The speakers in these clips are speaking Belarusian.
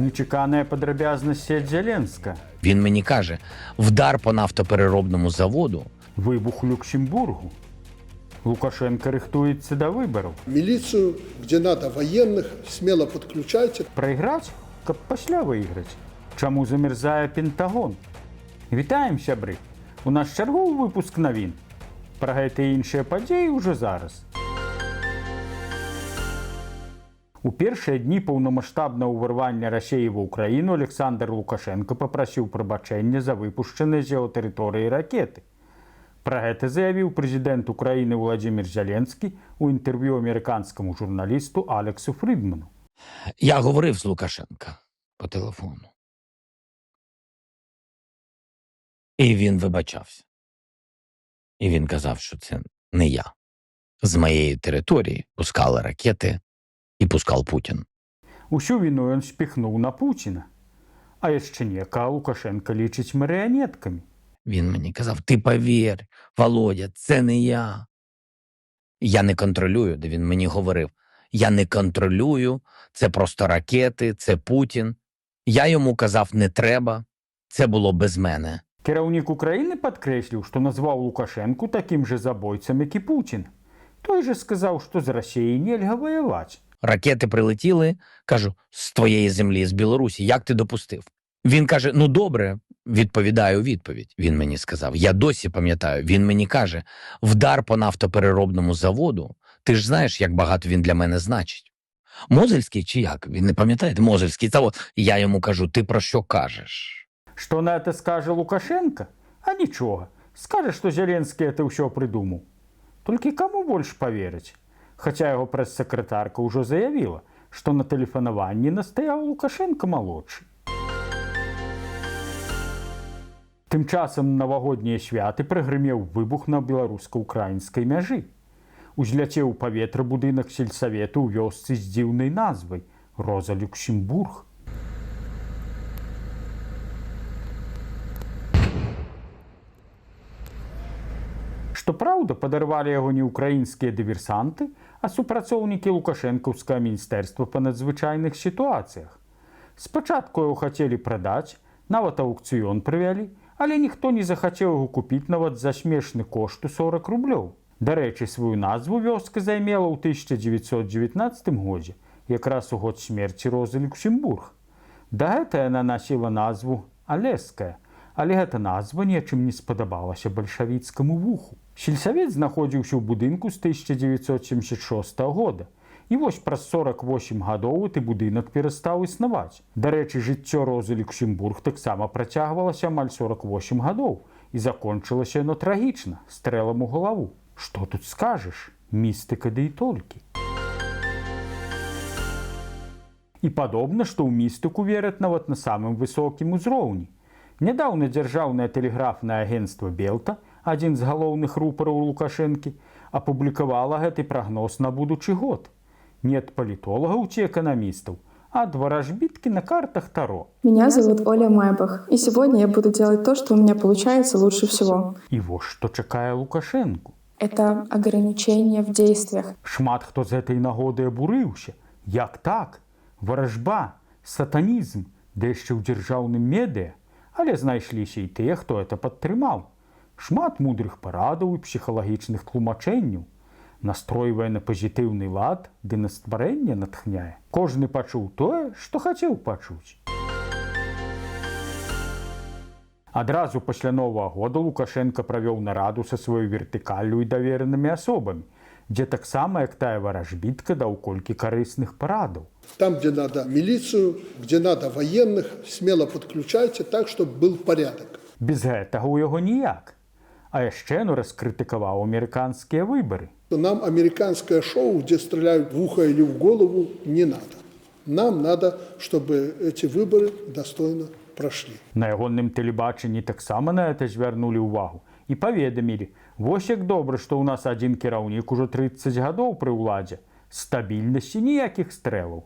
Нечекана падрабязнасць ад Зеленска. Він мені каже, вдар по нафтопереробному заводу. Выбух у Люксембургу. Лукашенко рыхтуецца да выбараў. Милицию, где надо военных, смело подключайте. Прайграць, каб пасля выйграць. Чаму замерзае Пентагон? Вітаем, сябры! У нас чарговы выпуск навін. Пра гэта і іншыя падзеі ўжо зараз. У першыя дні паўнамаштабнага ўварвання Расіі ва ўкраіну Александр Лукашенко папрасіў прабачэння за выпушчаныя з яго тэрыторыі ракеты. Пра гэта заявіў прэзідэнт Украіны Владзімір Зеленскі у інтэрв'ю амерыканскаму журналісту Алексу Фрідману. Я говорив з Лукашенка по телефону. І він вибачався. І він казав, що це не я. З моєї території пускали ракети і пускав Путін. Усю віну ён спіхнуў на Пуціна. А яшчэ некага Лукашенка лічыць марыянеткамі. Він мені казав, ти повір, Володя, це не я. Я не контролюю, де він мені говорив. Я не контролюю, це просто ракети, це Путін. Я йому казав, не треба, це було без мене. Кіраўнік Украіны падкрэсліў, што назваў Лукашэнку такім жа забойцам, як і Пуцін. Той же сказаў, што з Расіяй нельга ваяваць. Ракети прилетіли, кажу, з твоєї землі, з Білорусі, як ти допустив? Він каже, ну добре, відповідаю відповідь. Він мені сказав, я досі пам'ятаю, він мені каже, вдар по нафтопереробному заводу, ти ж знаєш, як багато він для мене значить. Мозельський чи як? Він не пам'ятає? Мозельський завод. Я йому кажу, ти про що кажеш? Што на это скажа Лукашенко? А нічога. Скажа, што Зеленскі это ўсё прыдумаў. Толькі каму больш паверыць? Хаця яго прэс-сакратарка ўжо заявіла, што на тэлефанаванні настаяў Лукашенко малодшы. Тым часам навагоднія святы прагрымеў выбух на беларуска-украінскай мяжы. Узляцеў у паветра будынак сельсавету ў вёсцы з дзіўнай назвай Роза Люксембург. Што праўда, падарвалі яго не ўкраінскія дыверсанты, а супрацоўнікі лукашэнкаўскага міністэрства па надзвычайных сітуацыях. Спачатку яго хацелі прадаць, нават аўкцыён правялі, але ніхто не захацеў яго купіць нават за смешны кошт у 40 рублёў. Дарэчы, сваю назву вёска займела ў 1919 годзе, якраз у год смерці Розы Люксембург. Дагэтуль яна насіла назву Алеская, але гэта назва нечым не спадабалася бальшавіцкаму вуху. Сельсавет знаходзіўся ў будынку з 1976 года. І вось праз 48 гадоў гэты будынак перастаў існаваць. Дарэчы, жыццё Розы Люксембург таксама працягвалася амаль 48 гадоў. І закончылася яно трагічна, стрэлам у галаву. Што тут скажаш? Містыка ды і толькі. І падобна, што ў містыку вераць нават на самым высокім узроўні. Нядаўна дзяржаўнае тэлеграфнае агенцтва «Белта», адзін з галоўных рупараў Лукашэнкі, апублікавала гэты прагноз на будучы год. Не ад палітолагаў ці эканамістаў, а ад варажбіткі на картах Таро. Меня зовут Оля Майбах, и сегодня я буду делать то, что у меня получается лучше всего. І вось што чакае Лукашэнку. Это ограничение в действиях. Шмат хто з гэтай нагоды абурыўся. Як так? Варажба, сатанізм, ды яшчэ ў дзяржаўным медыа. Але знайшліся і тыя, хто это падтрымаў. Шмат мудрых парадаў і псіхалагічных тлумачэнняў. Настройвае на пазітыўны лад, ды на стварэнне натхняе. Кожны пачуў тое, што хацеў пачуць. Адразу пасля Новага года Лукашенко правёў нараду са сваёй вертыкаллю і даверанымі асобамі, дзе таксама, як тая варажбітка, даў колькі карысных парадаў. Там, где надо милицию, где надо военных, смело подключайте так, чтобы был порядок. Без гэтага ў яго ніяк. А яшчэ ён раскрытыкаваў амерыканскія выбары. Нам американское шоу, где стреляют в ухо или в голову, не надо. Нам надо, чтобы эти выборы достойно прошли. На ягоным тэлебачанні таксама на гэта звярнулі ўвагу і паведамілі: вось як добра, што ў нас адзін кіраўнік ужо 30 гадоў пры ўладзе. Стабільнасці, ніякіх стрэлаў.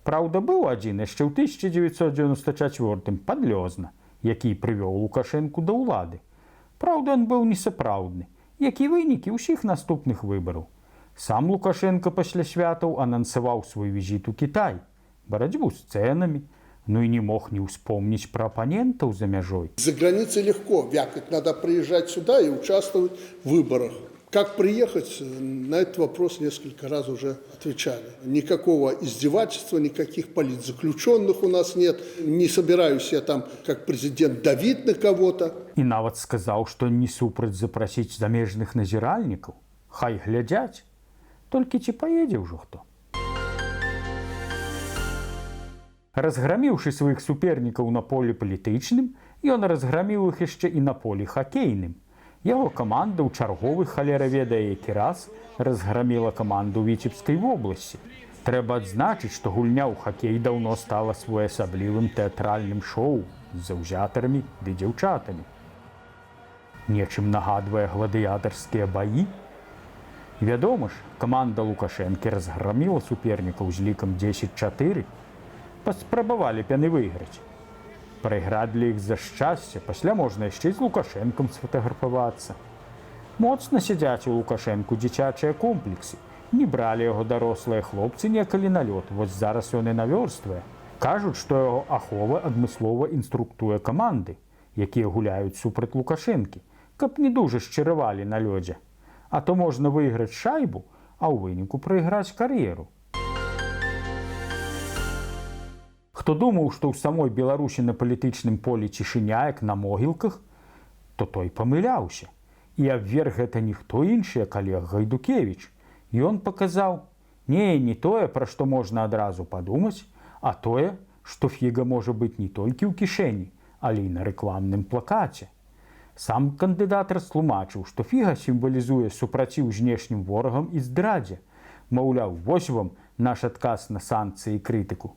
Праўда, быў адзін яшчэ ў 1994 Падлёзна, які прывёў Лукашэнку да ўлады. Праўда, ён быў несапраўдны, як і вынікі ўсіх наступных выбараў. Сам Лукашенко пасля святаў анансаваў свой візіт у Кітай, барацьбу з цэнамі, Ну и не мог не вспомнить про оппонентов за межой. За границей легко вякать, надо приезжать сюда и участвовать в выборах. Как приехать, на этот вопрос несколько раз уже отвечали. Никакого издевательства, никаких политзаключенных у нас нет. Не собираюсь я там, как президент, давить на кого-то. И нават сказал, что не супраць запросить замежных назиральников. Хай глядять. Только ці поедзе ўжо хто. Разгроміўшы сваіх супернікаў на полі палітычным, ён разгроміў іх яшчэ і на полі хакейным. Яго каманда ў чарговы халера ведае які раз разгроміла каманду Віцебскай вобласці. Трэба адзначыць, што гульня ў хакей даўно стала своеасаблівым тэатральным шоу з заўзятарамі ды дзяўчатамі. Нечым нагадвае гладыятарскія баі. Вядома ж, каманда Лукашэнкі разгроміла супернікаў з лікам 10-4. Паспрабавалі б яны выйграць. Прайграць для іх за шчасце, пасля можна яшчэ з Лукашэнкам сфотаграфавацца. Моцна сядзяць у Лукашэнку дзіцячыя комплексы. Не бралі яго дарослыя хлопцы некалі на лёд, вось зараз ён і навёрствае. Кажуць, што яго ахова адмыслова інструктуе каманды, якія гуляюць супраць Лукашэнкі, каб не дужа шчырывалі на лёдзе. А то можна выйграць шайбу, а ў выніку прайграць кар'еру. Хто думаў, што ў самой Беларусі на палітычным полі цішыня, як на могілках, то той памыляўся. І абверг гэта ніхто іншы, як Олег Гайдукевіч. Ён паказаў, не тое, пра што можна адразу падумаць, а тое, што фіга можа быць не толькі ў кішэні, але і на рэкламным плакаце. Сам кандыдат растлумачыў, што фіга сімвалізуе супраціў знешнім ворагам і здрадзе. Маўляў, вось вам наш адказ на санкцыі і крытыку.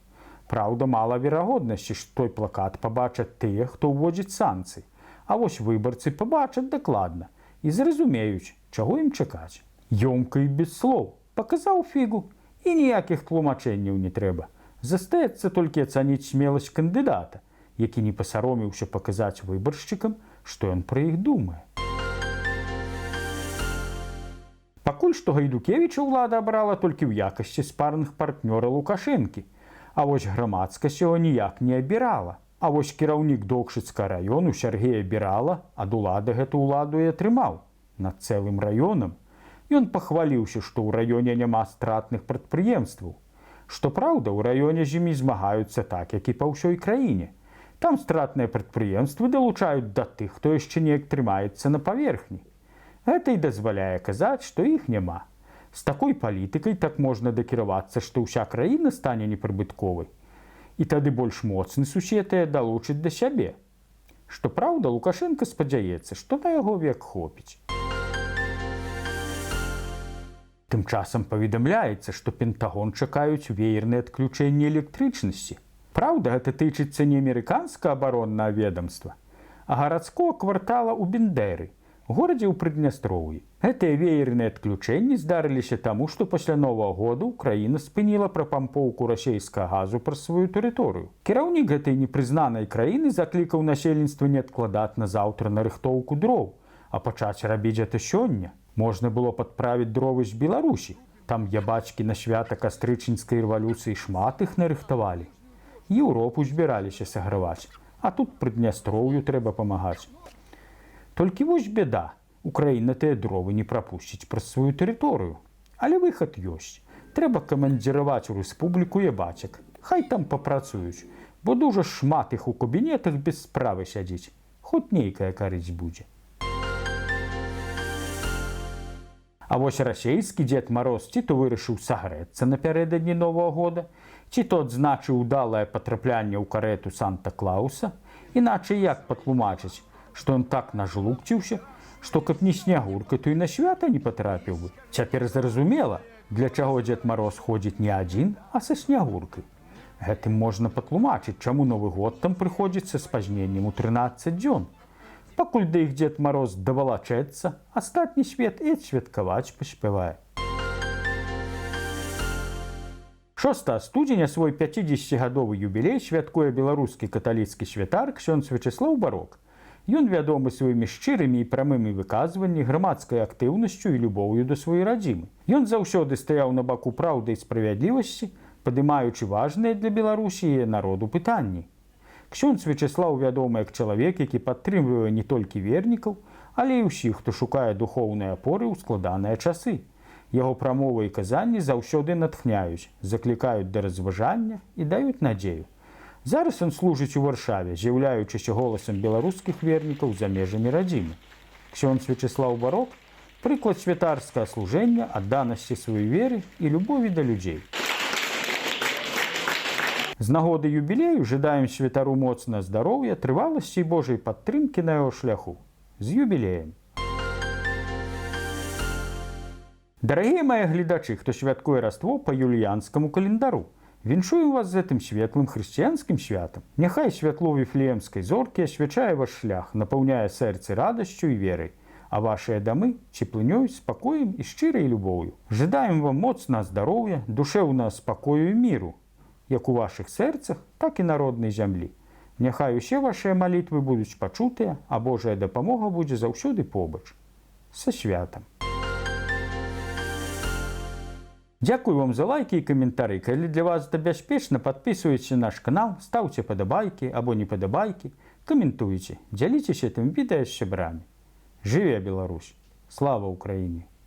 Праўда, мала верагоднасці, што той плакат пабачаць тыя, хто ўводзіць санкцыі. А вось выбарцы пабачаць дакладна і зразумеюць, чаго ім чакаць. Ёмка і без слоў. Паказаў фігу, і ніякіх тлумачэнняў не трэба. Застаецца толькі ацаніць смеласць кандыдата, які не пасаромеўся паказаць выбаршчыкам, што ён пра іх думае. Пакуль што Гайдукевіча ўлада абрала толькі ў якасці спарных партнёра Лукашэнкі, а вось грамадскасць яго ніяк не абірала. А вось кіраўнік Докшыцкага раёну Сяргея Бірала ад улады гэту ўладу і атрымаў. Над цэлым раёнам. Ён пахваліўся, што ў раёне няма стратных прадпрыемстваў. Што праўда, у раёне з імі змагаюцца так, як і па ўсёй краіне. Там стратныя прадпрыемствы далучаюць да тых, хто яшчэ неяк трымаецца на паверхні. Гэта і дазваляе казаць, што іх няма. З такой палітыкай так можна дакіравацца, што ўся краіна стане непрыбытковай. І тады больш моцны сусед яе далучыць да сябе. Што праўда, Лукашенка спадзяецца, што на яго век хопіць. Тым часам паведамляецца, што Пентагон чакаюць веерныя адключэнні электрычнасці. Праўда, гэта тычыцца не амерыканскага абароннага ведамства, а гарадскога квартала ў Бендэры, горадзе ў Прыднястроўі. Гэтыя веерныя адключэнні здарыліся таму, што пасля Новага года Украіна спыніла прапампоўку расейскага газу праз сваю тэрыторыю. Кіраўнік гэтай непрызнанай краіны заклікаў насельніцтва не адкладаць на заўтра нарыхтоўку дроў, а пачаць рабіць гэта сёння. Можна было падправіць дровы з Беларусі. Там ябачкі на свята кастрычніцкай рэвалюцыі шмат іх нарыхтавалі. Еўропу збіраліся саграваць, а тут Прыднястроўю трэба памагаць. Толькі вось бяда. Украіна тыя дровы не прапусціць праз сваю тэрыторыю. Але выхад ёсць. Трэба камандзіраваць у рэспубліку ябачак. Хай там папрацуюць, бо дужа шмат іх у кабінетах без справы сядзіць. Хоць нейкая карысць будзе. А вось расейскі Дзед Мароз ці то вырашыў сагрэцца напярэдадні Новага года, ці то адзначыў удалае патраплянне ў карэту Санта-Клауса, іначай як патлумачыць, што ён так нажлукціўся, што каб не снягурка, то і на свята не патрапіў бы. Цяпер зразумела, для чаго Дзед Мароз ходзіць не адзін, а са снягуркай. Гэтым можна патлумачыць, чаму Новы год там прыходзіць са спазненнем у 13 дзён. Пакуль да іх Дзед Мароз давалачэцца, астатні свет і адсвяткаваць паспявае. 6 студзеня свой 50-гадовы юбілей святкуе беларускі каталіцкі святар ксёндз Вячеслаў Барок. Ён вядомы сваімі шчырымі і прамымі выказваннямі, грамадскай актыўнасцю і любоўю да сваёй радзімы. Ён заўсёды стаяў на баку праўды і справядлівасці, падымаючы важныя для Беларусі і народу пытанні. Ксёндз Вячеслаў вядомы як чалавек, які падтрымлівае не толькі вернікаў, але і ўсіх, хто шукае духоўнай апоры ў складаныя часы. Яго прамовы і казанні заўсёды натхняюць, заклікаюць да разважання і даюць надзею. Зараз ён служыць у Варшаве, з'яўляючыся голасам беларускіх вернікаў за межамі радзімы. Ксёндз Вячеслаў Барок – прыклад святарскага служэння, адданасці сваёй веры і любові да людзей. З нагоды юбілею жадаем святару моцнага здароўя, трываласці і Божай падтрымкі на яго шляху. З юбілеем! Дарагія мае гледачы, хто святкуе Раство па юліянскаму календару, віншуем вас з гэтым светлым хрысціянскім святам. Няхай святло віфлеемскай зоркі асвячае ваш шлях, напаўняе сэрцы радасцю і верай, а вашыя дамы цеплынёй, спакоем і шчырай любоўю. Жадаем вам моцнага здароўя, душэўнага спакою і міру, як у вашых сэрцах, так і на роднай зямлі. Няхай усе вашыя малітвы будуць пачутыя, а Божая дапамога будзе заўсёды побач. Са святам! Дзякую вам за лайкі і каментары. Калі для вас гэта бяспечна, падпісвайце наш канал, стаўце падабайкі або не падабайкі, каментуйце, дзяліцеся гэтым відэа з сябрамі. Жыве Беларусь! Слава Украіне!